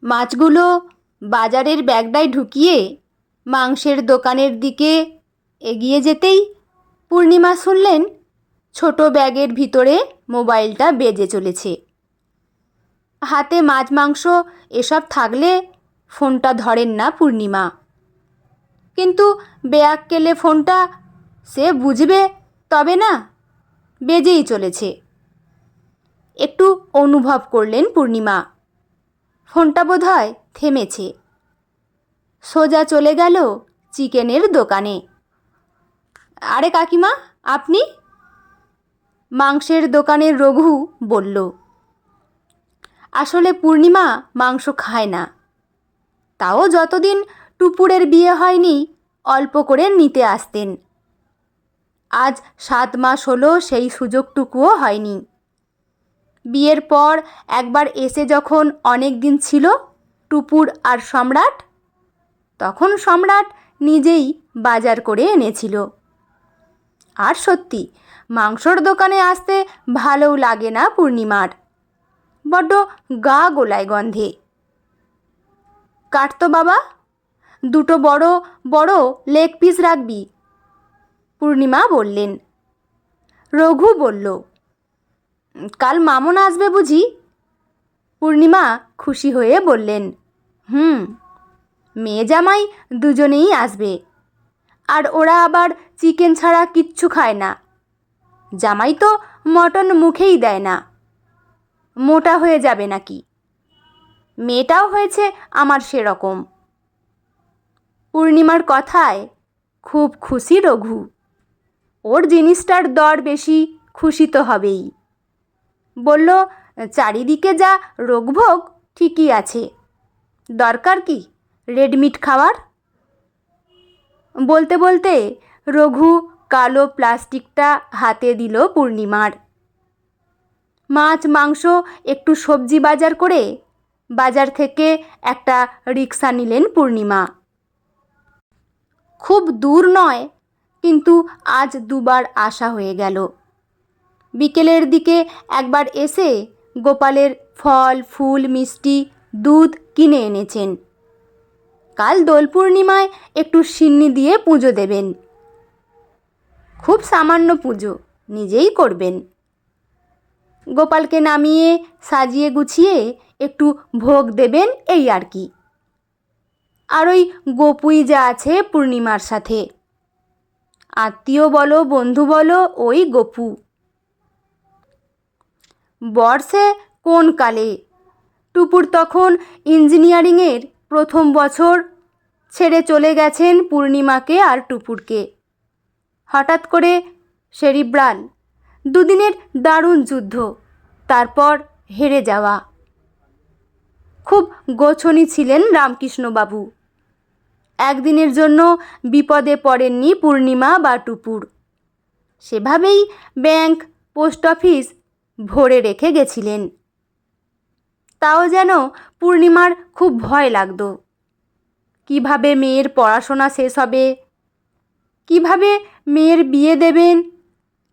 মাছগুলো বাজারের ব্যাগটায় ঢুকিয়ে মাংসের দোকানের দিকে এগিয়ে যেতেই পূর্ণিমা শুনলেন ছোট ব্যাগের ভিতরে মোবাইলটা বেজে চলেছে। হাতে মাছ মাংস এসব থাকলে ফোনটা ধরেন না পূর্ণিমা, কিন্তু বেয়াক্কেলে ফোনটা সে বুঝবে তবে না, বেজেই চলেছে। একটু অনুভব করলেন পূর্ণিমা, ফোনটা বোধহয় থেমেছে। সোজা চলে গেল চিকেনের দোকানে। আরে কাকিমা, আপনি? মাংসের দোকানের রঘু বলল। আসলে পূর্ণিমা মাংস খায় না, তাও যতদিন টুপুরের বিয়ে হয়নি অল্প করে নিতে আসতেন। আজ 7 মাস হলো সেই সুযোগটুকুও হয়নি। বিয়ের পর একবার এসে যখন অনেক দিন ছিল টুপুর আর সম্রাট, তখন সম্রাট নিজেই বাজার করে এনেছিল। আর সত্যি মাংসর দোকানে আসতে ভালোও লাগে না পূর্ণিমার, বড্ড গা গোলায় গন্ধে। কাটতো বাবা, 2 বড় বড় লেগ পিস রাখবি, পূর্ণিমা বললেন। রঘু বলল, কাল মামুন আসবে বুঝি? পূর্ণিমা খুশি হয়ে বললেন, মেয়ে জামাই দুজনেই আসবে, আর ওরা আবার চিকেন ছাড়া কিচ্ছু খায় না। জামাই তো মটন মুখেই দেয় না, মোটা হয়ে যাবে নাকি। মেয়েটাও হয়েছে আমার সেরকম। পূর্ণিমার কথায় খুব খুশি রঘু। ওর জিনিসটার দর বেশি, খুশি তো হবেই। বলল, চারিদিকে যা রোগভোগ ঠিকই আছে, দরকার কি রেডমিট খাওয়ার? বলতে বলতে রঘু কালো প্লাস্টিকটা হাতে দিল পূর্ণিমার। মাছ মাংস একটু সবজি বাজার করে বাজার থেকে একটা রিক্সা নিলেন পূর্ণিমা। খুব দূর নয়, কিন্তু আজ 2বার আসা হয়ে গেল। বিকেলের দিকে একবার এসে গোপালের ফল ফুল মিষ্টি দুধ কিনে এনেছেন। কাল দোল পূর্ণিমায় একটু সিন্নি দিয়ে পুজো দেবেন। খুব সামান্য পুজো, নিজেই করবেন। গোপালকে নামিয়ে সাজিয়ে গুছিয়ে একটু ভোগ দেবেন, এই আর কি। আর ওই গোপুই যা আছে পূর্ণিমার সাথে, আত্মীয় বলো বন্ধু বলো, ওই গোপু। বর্ষে কোন কালে টুপুর তখন ইঞ্জিনিয়ারিংয়ের প্রথম বছর, ছেড়ে চলে গেছেন পূর্ণিমাকে আর টুপুরকে। হঠাৎ করে সেরিব্রাল, 2 দিনের দারুণ যুদ্ধ, তারপর হেরে যাওয়া। খুব গোছনি ছিলেন রামকৃষ্ণবাবু। একদিনের জন্য বিপদে পড়েননি পূর্ণিমা বা টুপুর। সেভাবেই ব্যাংক পোস্ট অফিস ভরে রেখে গেছিলেন। তাও যেন পূর্ণিমার খুব ভয় লাগতো। কিভাবে মেয়ের পড়াশোনা শেষ হবে, কিভাবে মেয়ের বিয়ে দেবেন,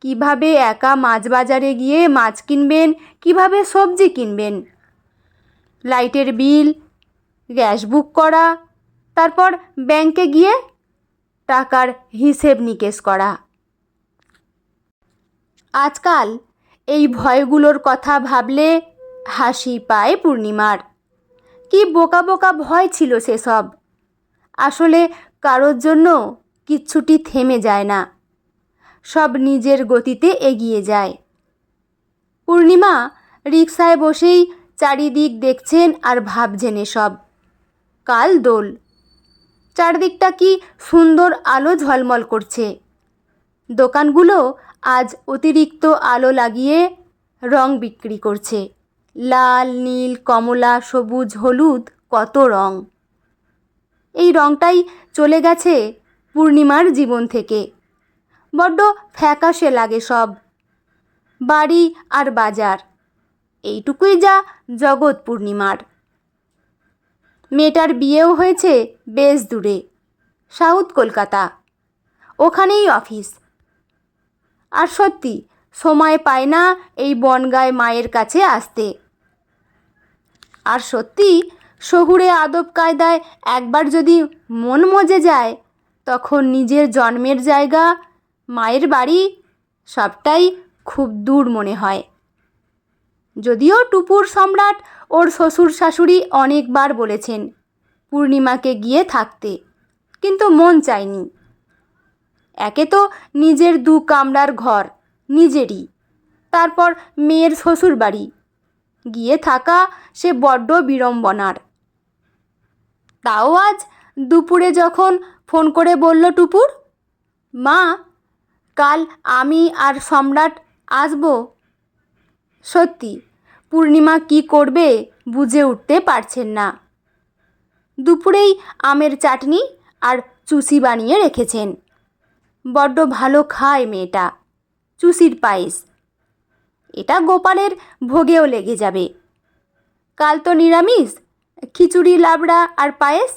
কিভাবে একা মাছ বাজারে গিয়ে মাছ কিনবেন, কিভাবে সবজি কিনবেন, লাইটের বিল, গ্যাস বুক করা, তারপর ব্যাংকে গিয়ে টাকার হিসেব নিকেশ করা। আজকাল এই ভয়গুলোর কথা ভাবলে হাসি পায় পূর্ণিমার। কি বোকা বোকা ভয় ছিল সেসব। আসলে কারোর জন্য কিচ্ছুটি থেমে যায় না, সব নিজের গতিতে এগিয়ে যায়। পূর্ণিমা রিকশায় বসেই চারিদিক দেখছেন আর ভাবছেন এসব। কাল দোল, চারদিকটা কি সুন্দর আলো ঝলমল করছে। দোকানগুলো আজ অতিরিক্ত আলো লাগিয়ে রং বিক্রি করছে, লাল নীল কমলা সবুজ হলুদ, কত রং। এই রংটাই চলে গেছে পূর্ণিমার জীবন থেকে। বড্ড ফ্যাকাশে লাগে সব। বাড়ি আর বাজার, এইটুকুই যা জগৎ পূর্ণিমার। মেয়েটার বিয়েও হয়েছে বেশ দূরে, সাউথ কলকাতা, ওখানেই অফিস। আর সত্যি সময় পায় না এই বনগায় মায়ের কাছে আসতে। আর সত্যি শহুরে আদব কায়দায় একবার যদি মন মজে যায়, তখন নিজের জন্মের জায়গা, মায়ের বাড়ি সবটাই খুব দূর মনে হয়। যদিও টুপুর সম্রাট ওর শ্বশুর শাশুড়ি অনেকবার বলেছেন পূর্ণিমাকে গিয়ে থাকতে, কিন্তু মন চায়নি। একে তো নিজের 2 কামরার ঘর নিজেরই, তারপর মেয়ের শ্বশুর বাড়ি, গিয়ে থাকা সে বড্ড বিড়ম্বনার। তাও আজ দুপুরে যখন ফোন করে বলল টুপুর, মা কাল আমি আর সম্রাট আসবো, সত্যি পূর্ণিমা কি করবে বুঝে উঠতে পারছেন না। দুপুরেই আমের চাটনি আর চুষি বানিয়ে রেখেছেন। বড্ড ভালো খায় মেয়েটা চুষির পায়েস। এটা গোপালের ভোগেও লেগে যাবে। কাল তো নিরামিষ, খিচুড়ি, লাবড়া আর পায়েস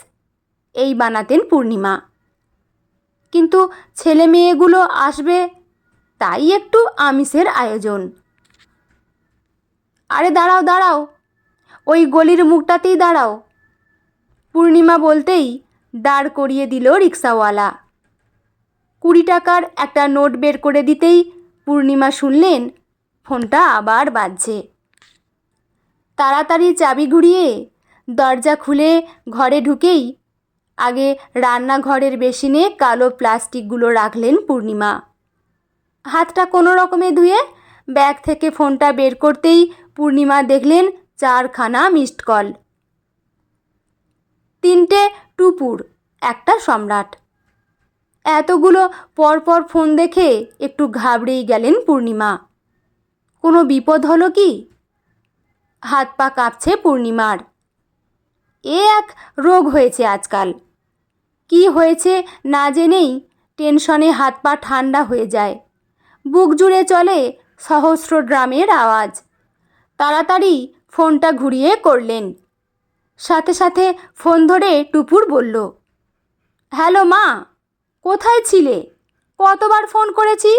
এই বানাতেন পূর্ণিমা। কিন্তু ছেলে মেয়েগুলো আসবে, তাই একটু আমিষের আয়োজন। আরে দাঁড়াও দাঁড়াও, ওই গলির মুখটাতেই দাঁড়াও, পূর্ণিমা বলতেই দাঁড় করিয়ে দিল রিক্সাওয়ালা। 20 টাকার একটা নোট বের করে দিতেই পূর্ণিমা শুনলেন ফোনটা আবার বাজছে। তাড়াতাড়ি চাবি ঘুরিয়ে দরজা খুলে ঘরে ঢুকেই আগে রান্নাঘরের বেসিনে কালো প্লাস্টিকগুলো রাখলেন পূর্ণিমা। হাতটা কোনো রকমে ধুয়ে ব্যাগ থেকে ফোনটা বের করতেই পূর্ণিমা দেখলেন 4খানা মিসড কল। 3টে টুপুর, একটা সম্রাট। এতগুলো পরপর ফোন দেখে একটু ঘাবড়েই গেলেন পূর্ণিমা। কোনো বিপদ হলো কি? হাত পা কাঁপছে পূর্ণিমার। এক রোগ হয়েছে আজকাল। কি হয়েছে না জেনেই টেনশনে হাত পা ঠান্ডা হয়ে যায়। বুক জুড়ে চলে সহস্র ড্রামের আওয়াজ। তাড়াতাড়ি ফোনটা ঘুরিয়ে করলেন। সাথে সাথে ফোন ধরে টুপুর বলল, হ্যালো মা, কোথায় ছিলে? কতবার ফোন করেছি।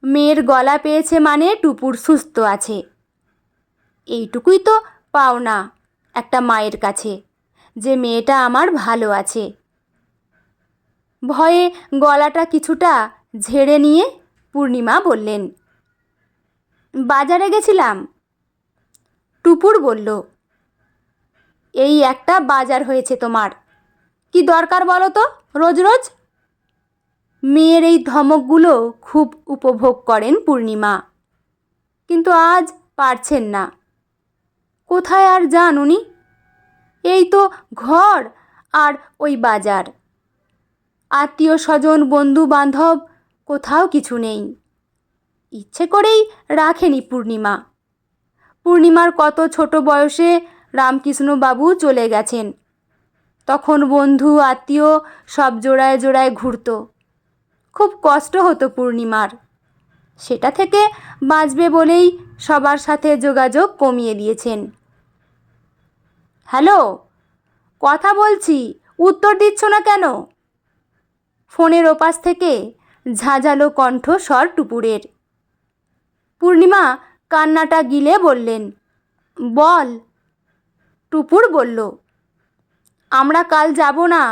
মেয়ের গলা পেয়েছে মানে টুপুর সুস্থ আছে, এইটুকুই তো পাওনা একটা মায়ের কাছে, যে মেয়েটা আমার ভালো আছে। ভয়ে গলাটা কিছুটা ঝেড়ে নিয়ে পূর্ণিমা বললেন, বাজারে গেছিলাম। টুপুর বলল, এই একটা বাজার হয়েছে তোমার, কি দরকার বলো তো রোজ রোজ? মেয়ের এই ধমকগুলো খুব উপভোগ করেন পূর্ণিমা, কিন্তু আজ পারছেন না। কোথায় আর যান উনি? এই তো ঘর আর ওই বাজার। আত্মীয় স্বজন বন্ধু বান্ধব কোথাও কিছু নেই। ইচ্ছে করেই রাখেনি পূর্ণিমা। পূর্ণিমার কত ছোট বয়সে রামকৃষ্ণবাবু চলে গেছেন, তখন বন্ধু আত্মীয় সব জোড়ায় জোড়ায় ঘুরত। খুব কষ্ট হতো পূর্ণিমার। সেটা থেকে বাঁচবে বলেই সবার সাথে যোগাযোগ কমিয়ে দিয়েছেন। হ্যালো, কথা বলছি, উত্তর দিচ্ছ না কেন? ফোনের ওপাশ থেকে ঝাঁঝালো কণ্ঠস্বর টুপুরের। পূর্ণিমা কান্নাটা গিলে বললেন, বল। টুপুর বলল, আমরা কাল যাব না।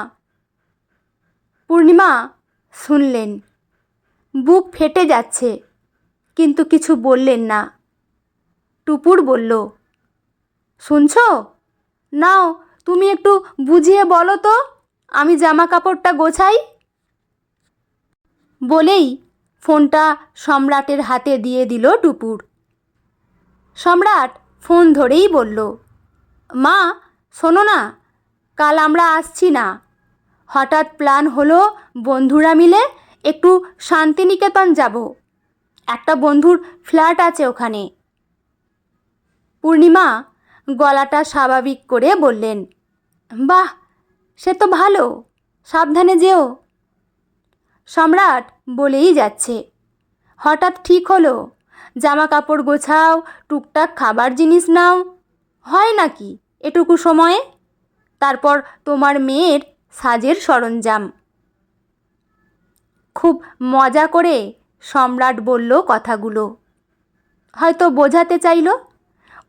পূর্ণিমা শুনলেন, বুক ফেটে যাচ্ছে, কিন্তু কিছু বললেন না। টুপুর বলল, শুনছ? নাও তুমি একটু বুঝিয়ে বলো তো, আমি জামা কাপড়টা গোছাই। বলেই ফোনটা সম্রাটের হাতে দিয়ে দিল টুপুর। সম্রাট ফোন ধরেই বলল, মা শোনো না, কাল আমরা আসছি না। হঠাৎ প্ল্যান হলো বন্ধুরা মিলে একটু শান্তিনিকেতন যাব। একটা বন্ধুর ফ্ল্যাট আছে ওখানে। পূর্ণিমা গলাটা স্বাভাবিক করে বললেন, বাহ, সে তো ভালো, সাবধানে যেও। সম্রাট বলেই যাচ্ছে, হঠাৎ ঠিক হলো জামা কাপড় গোছাও, টুকটাক খাবার জিনিস নাও, হয় নাকি এটুকু সময়ে? তারপর তোমার মেয়ের সাজের সরঞ্জাম। খুব মজা করে সম্রাট বলল কথাগুলো। হয়তো বোঝাতে চাইল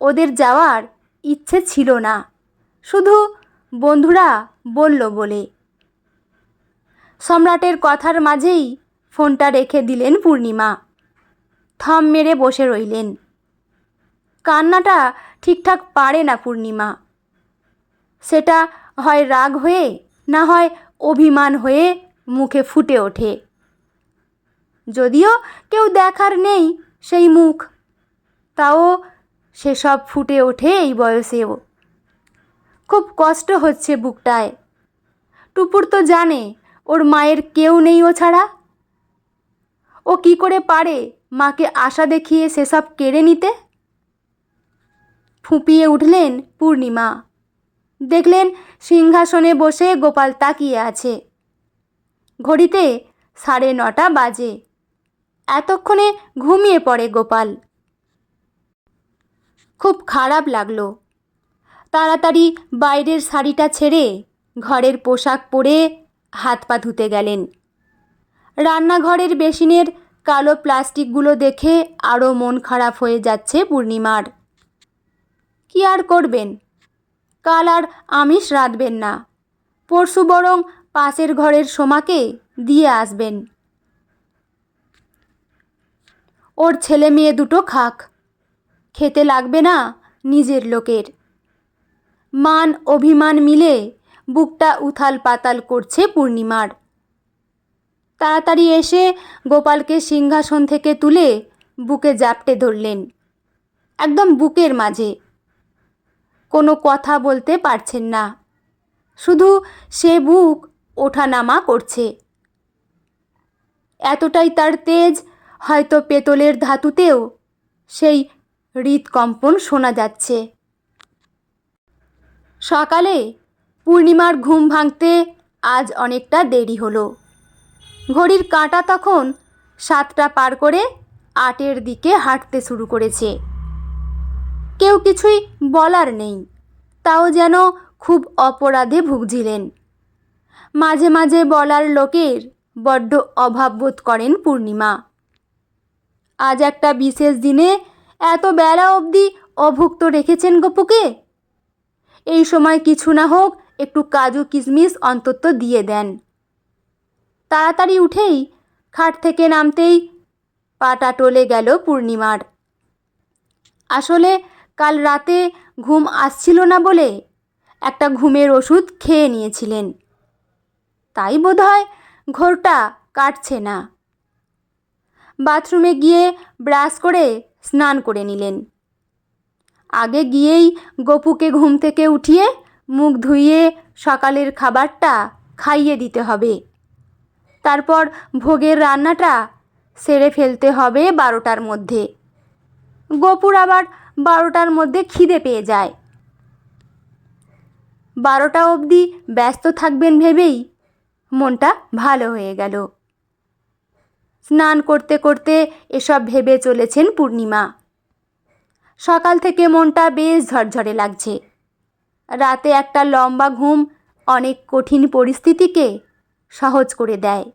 ওদের যাওয়ার ইচ্ছে ছিল না, শুধু বন্ধুরা বলল বলে। সম্রাটের কথার মাঝেই ফোনটা রেখে দিলেন পূর্ণিমা। থম মেরে বসে রইলেন। কান্নাটা ঠিকঠাক পারে না পূর্ণিমা। সেটা হয় রাগ হয়ে, না হয় অভিমান হয়ে মুখে ফুটে ওঠে। যদিও কেউ দেখার নেই সেই মুখ, তাও সেসব ফুটে ওঠে এই বয়সেও। খুব কষ্ট হচ্ছে বুকটায়। টুপুর তো জানে ওর মায়ের কেউ নেই ও ছাড়া। ও কি করে পারে মাকে আশা দেখিয়ে সেসব কেড়ে নিতে? ফুঁপিয়ে উঠলেন পূর্ণিমা। দেখলেন সিংহাসনে বসে গোপাল তাকিয়ে আছে। ঘড়িতে 9:30 বাজে। এতক্ষণে ঘুমিয়ে পড়ে গোপাল। খুব খারাপ লাগলো। তাড়াতাড়ি বাইরের শাড়িটা ছেড়ে ঘরের পোশাক পরে হাত পা ধুতে গেলেন। রান্নাঘরের বেসিনের কালো প্লাস্টিকগুলো দেখে আরও মন খারাপ হয়ে যাচ্ছে পূর্ণিমার। কি আর করবেন, কাল আর আমিষ রাঁধবেন না, পরশু বরং পাশের ঘরের সোমাকে দিয়ে আসবেন। ওর ছেলে মেয়ে দুটো খাক, খেতে লাগবে না নিজের লোকের। মান অভিমান মিলে বুকটা উথাল পাতাল করছে পূর্ণিমার। তাড়াতাড়ি এসে গোপালকে সিংহাসন থেকে তুলে বুকে জাপটে ধরলেন, একদম বুকের মাঝে। কোনো কথা বলতে পারছেন না, শুধু সে বুক ওঠানামা করছে। এতটাই তার তেজ, হয়তো পেতলের ধাতুতেও সেই হৃদকম্পন শোনা যাচ্ছে। সকালে পূর্ণিমার ঘুম ভাঙতে আজ অনেকটা দেরি হলো। ঘড়ির কাঁটা তখন 7টা পার করে 8-এর দিকে হাঁটতে শুরু করেছে। কেউ কিছুই বলার নেই, তাও যেন খুব অপরাধে ভুগছিলেন। মাঝে মাঝে বলার লোকের বড্ড অভাব বোধ করেন পূর্ণিমা। আজ একটা বিশেষ দিনে এত বেলা অবধি অভুক্ত রেখেছেন গপুকে। এই সময় কিছু না হোক একটু কাজু কিশমিশ অন্তত দিয়ে দেন। তাড়াতাড়ি উঠেই খাট থেকে নামতেই পাটা টলে গেল পূর্ণিমার। আসলে কাল রাতে ঘুম আসছিল না বলে একটা ঘুমের ওষুধ খেয়ে নিয়েছিলেন, তাই বোধহয় ঘোরটা কাটছে না। বাথরুমে গিয়ে ব্রাশ করে স্নান করে নিলেন। আগে গিয়েই গপুকে ঘুম থেকে উঠিয়ে মুখ ধুইয়ে সকালের খাবারটা খাইয়ে দিতে হবে। তারপর ভোগের রান্নাটা সেরে ফেলতে হবে 12টার মধ্যে। গপুর আবার 12টার মধ্যে খিদে পেয়ে যায়। 12টা অবধি ব্যস্ত থাকবেন ভেবেই মনটা ভালো হয়ে গেল। স্নান করতে করতে এসব ভেবে চলেছেন পূর্ণিমা। সকাল থেকে মনটা বেশ ঝরঝরে লাগছে। রাতে একটা লম্বা ঘুম অনেক কঠিন পরিস্থিতিকে সহজ করে দেয়।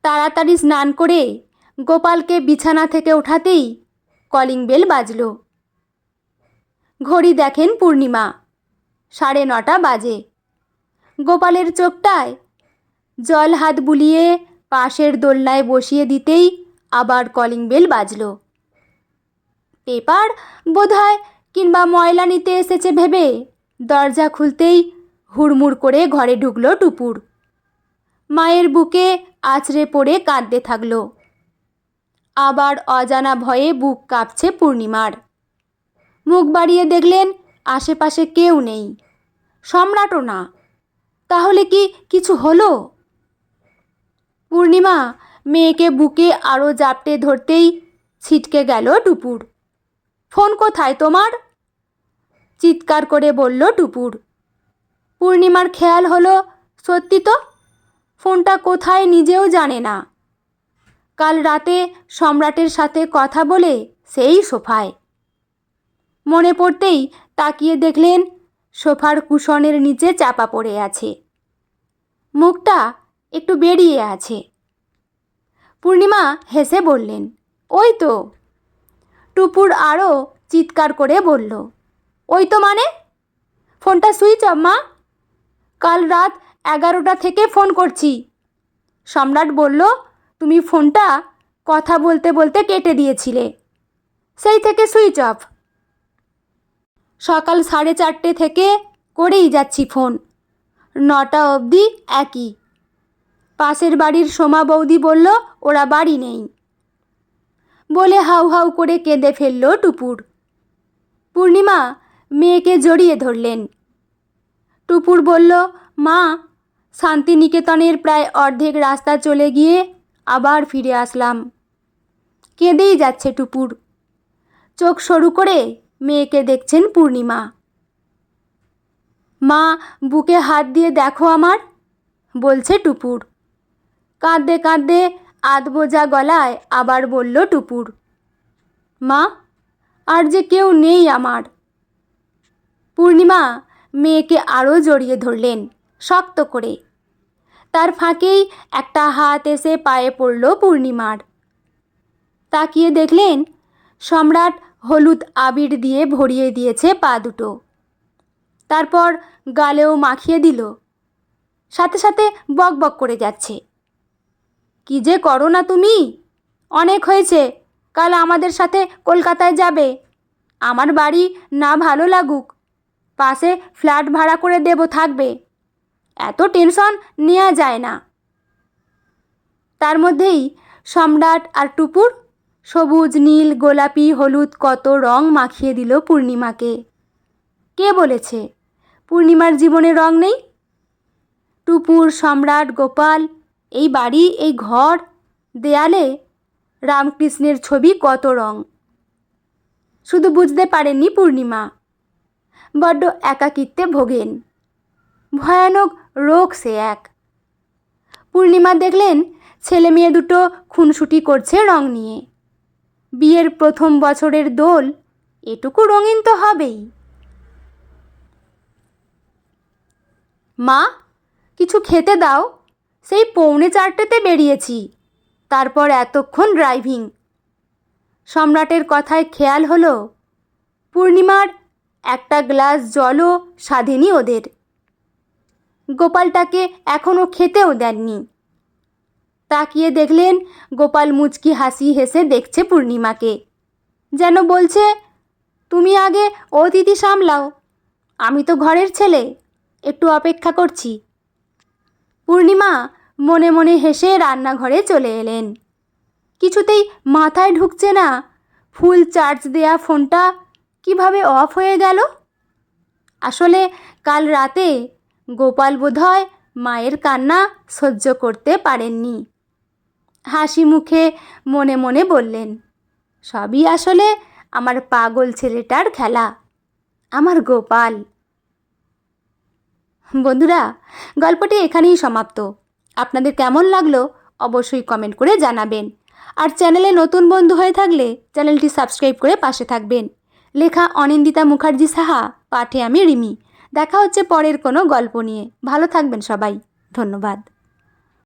তাড়াতাড়ি স্নান করে গোপালকে বিছানা থেকে ওঠাতেই কলিং বেল বাজল। ঘড়ি দেখেন পূর্ণিমা, 9:30 বাজে। গোপালের চোখটায় জল হাত বুলিয়ে পাশের দোলনায় বসিয়ে দিতেই আবার কলিং বেল বাজল। পেপার বোধহয় কিংবা ময়লা নিতে এসেছে ভেবে দরজা খুলতেই হুড়মুড় করে ঘরে ঢুকলো টুপুর। মায়ের বুকে আছড়ে পড়ে কাঁদতে থাকলো। আবার অজানা ভয়ে বুক কাঁপছে পূর্ণিমার। মুখ বাড়িয়ে দেখলেন আশেপাশে কেউ নেই, সম্রাটও না। তাহলে কি কিছু হলো? পূর্ণিমা মেয়েকে বুকে আরও জাপটে ধরতেই ছিটকে গেল টুপুর। ফোন কোথায় তোমার? চিৎকার করে বলল টুপুর। পূর্ণিমার খেয়াল হলো সত্যি তো, ফোনটা কোথায় নিজেও জানে না। কাল রাতে সম্রাটের সাথে কথা বলে সেই সোফায়। মনে পড়তেই তাকিয়ে দেখলেন সোফার কুশনের নিচে চাপা পড়ে আছে, মুখটা একটু বেরিয়ে আছে। পূর্ণিমা হেসে বললেন, ওই তো। টুপুর আরও চিৎকার করে বলল, ওই তো মানে, ফোনটা সুইচ অফ মা। কাল রাত 11টা থেকে ফোন করছি। সম্রাট বলল তুমি ফোনটা কথা বলতে বলতে কেটে দিয়েছিলে, সেই থেকে সুইচ অফ। সকাল 4:30 থেকে করেই যাচ্ছি ফোন, 9টা অবধি একই। পাশের বাড়ির সোমা বৌদি বলল ওরা বাড়ি নেই, বলে হাউ হাউ করে কেঁদে ফেলল টুপুর। পূর্ণিমা মেয়েকে জড়িয়ে ধরলেন। টুপুর বলল, মা, শান্তিনিকেতনের প্রায় অর্ধেক রাস্তা চলে গিয়ে আবার ফিরে আসলাম। কেঁদেই যাচ্ছে টুপুর। চোখ সরু করে মেয়েকে দেখছেন পূর্ণিমা। মা, বুকে হাত দিয়ে দেখো আমার, বলছে টুপুর। কাঁদতে কাঁদতে আধবোজা গলায় আবার বলল টুপুর, মা, আর যে কেউ নেই আমার। পূর্ণিমা মেয়েকে আরও জড়িয়ে ধরলেন শক্ত করে। তার ফাঁকেই একটা হাত এসে পায়ে পড়ল পূর্ণিমার। তাকিয়ে দেখলেন সম্রাট হলুদ আবির দিয়ে ভরিয়ে দিয়েছে পা দুটো, তারপর গালেও মাখিয়ে দিল। সাথে সাথে বক বক করে যাচ্ছে, কি যে করো না তুমি, অনেক হয়েছে, কাল আমাদের সাথে কলকাতায় যাবে। আমার বাড়ি না ভালো লাগুক, পাশে ফ্ল্যাট ভাড়া করে দেব, থাকবে। এত টেনশন নেওয়া যায় না। তার মধ্যেই সম্রাট আর টুপুর সবুজ, নীল, গোলাপি, হলুদ কত রং মাখিয়ে দিল পূর্ণিমাকে। কে বলেছে পূর্ণিমার জীবনে রং নেই? টুপুর, সম্রাট, গোপাল, এই বাড়ি, এই ঘর, দেয়ালে রামকৃষ্ণের ছবি, কত রং। শুধু বুঝতে পারেননি পূর্ণিমা। বড্ড একাকিত্বে ভোগেন, ভয়ানক রোগ সে এক। পূর্ণিমা দেখলেন ছেলে মেয়ে দুটো খুনসুটি করছে রং নিয়ে। বিয়ের প্রথম বছরের দোল, এটুকু রঙিন তো হবেই। মা, কিছু খেতে দাও, সেই 3:45 বেরিয়েছি, তারপর এতক্ষণ ড্রাইভিং। সম্রাটের কথায় খেয়াল হলো পূর্ণিমার একটা গ্লাস জলও সাধেনি ওদের। গোপালটাকে এখনও খেতেও দেননি। তাকিয়ে দেখলেন গোপাল মুচকি হাসি হেসে দেখছে পূর্ণিমাকে, যেন বলছে, তুমি আগে অতিথি সামলাও, আমি তো ঘরের ছেলে, একটু অপেক্ষা করছি। পূর্ণিমা মনে মনে হেসে রান্নাঘরে চলে এলেন। কিছুতেই মাথায় ঢুকছে না ফুল চার্জ দেয়া ফোনটা কিভাবে অফ হয়ে গেল। আসলে কাল রাতে গোপাল বোধহয় মায়ের কান্না সহ্য করতে পারেননি। হাসি মুখে মনে মনে বললেন, সবই আসলে আমার পাগল ছেলেটার খেলা, আমার গোপাল। বন্ধুরা, গল্পটি এখানেই সমাপ্ত। আপনাদের কেমন লাগলো অবশ্যই কমেন্ট করে জানাবেন। আর চ্যানেলে নতুন বন্ধু হয়ে থাকলে চ্যানেলটি সাবস্ক্রাইব করে পাশে থাকবেন। লেখা অনিন্দিতা মুখার্জি সাহা, পাঠে আমি রিমি। দেখা হচ্ছে পরের কোনো গল্প নিয়ে। ভালো থাকবেন সবাই, ধন্যবাদ।